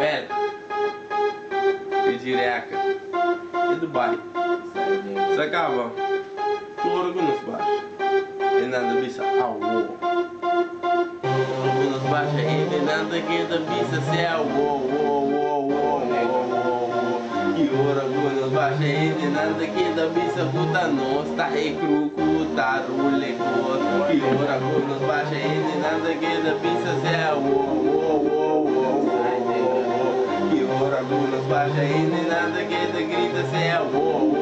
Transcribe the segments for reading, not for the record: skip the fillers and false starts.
Velho, e direca, e Dubai. Sacava, tudo que nos baixa. E nada bisa, awo. Que nos baixa, e nada que da bisa, se awo, que ora que nos baixa, e nada que da bisa, puta nós, tá e cruco, tá rule, que ora que nos baixa, e nada que da bisa, se awo. Que ora que nos baixa, e nada que da grita, se awo.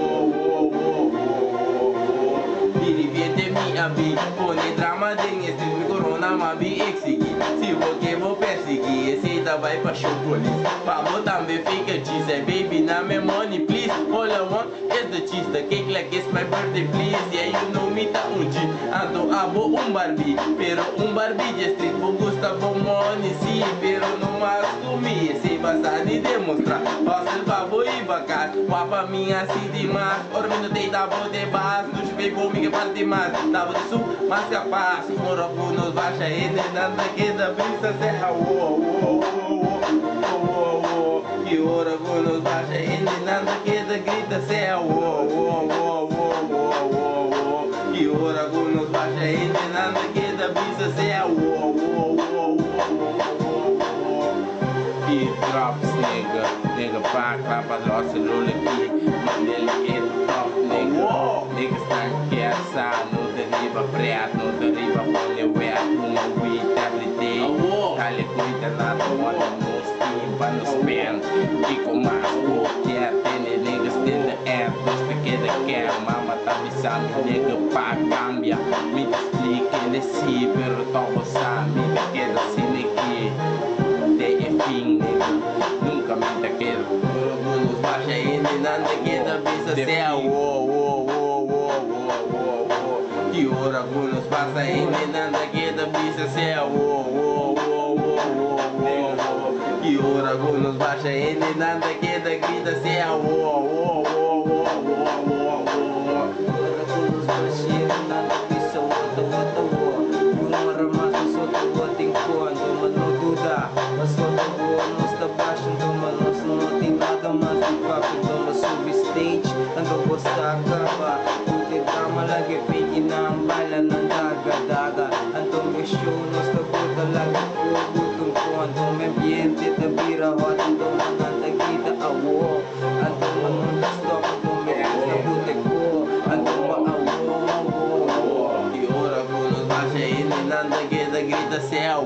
Pone drama dentro, street corona, mas vi exigir. Se vou perseguir, esse vai pra show police. Pavo também fica cheese, baby, na me money, please. All I want is the cheese, the cake like it's my birthday, please. Yeah, you know me, tá G. Ando abo Barbie, pero Barbie de street, vou gostar bom money, sim, pero não mais comi. Esse bastante demonstrar, fácil babo e bacana. Guapa minha assim demais, ormindo deita bo de base, nos pegou me que parte mais. Tava de sul, mas capaz, moroco nos baixa e nada que da brisa serra, que ora que nos baixa e nada que da grita serra, que ora que nos baixa e nada que da brisa serra, que drops nigga, pack, papa, lost a roll aqui, mandele que top, nigga, está quieto, no deriva preto, no deriva poliwet, uma weed every day, cale cuida nada, olha no steam, para no spend, e com mais qualquer, tem niggas in the air, gosta que de quer, mama tá avisando, nigga, pá, cambia, me explica, ele sim, pero todo sabe, me queda assim aqui, de fim, nigga, nunca me te quero, nos baixa e nada que da vista, céu, que ora que nos passa e nada que da vista, céu, que ora que nos baixa e nada que da grita, céu, lagi pingin ang bala ng daga-daga. Antong may show, nos tabuta lagi ko gutom ko. Antong may ambiente, tabira hot. Antong mga tagita awo. Antong mga stock, antong may tabuta ko. Antong maawo. Que ora que nos baixa e nada que da grita céu,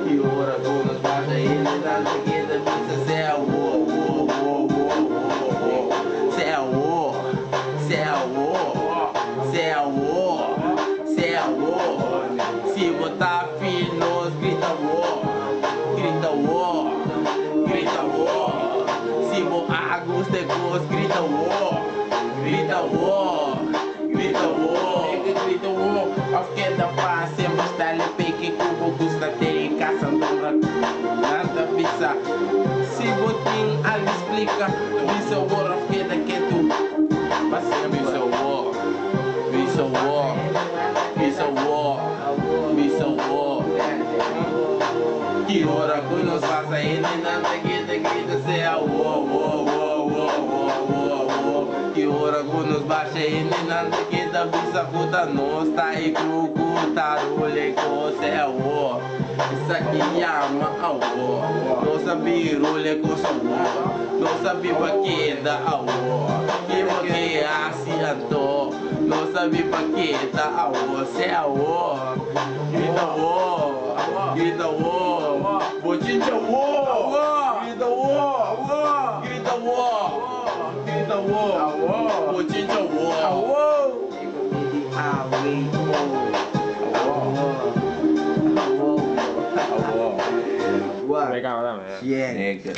que ora que nos baixa e nada que da grita céu, se botar filho, nós grita wo, se bo agus de gos, grita wo, grita wo, auf que da paz, sempre está ali peque, cubo gusta ter em casa, nada visa, se botin, algo explica, visa wo, auf que da que tu, mas visa wo, que ora que nos passa e nada que da grita céu, que ora que nos baixa e nada que da brisa puta nós tá e cruco, tá rolê com céu, isso aqui ama awo, não sabia rolê com céu, não sabia pra que da awo, que porque assim andou, não sabia pra que da awo, céu, grita wo, botinha wo, grita wo, botinha wo, Legal também. nigga,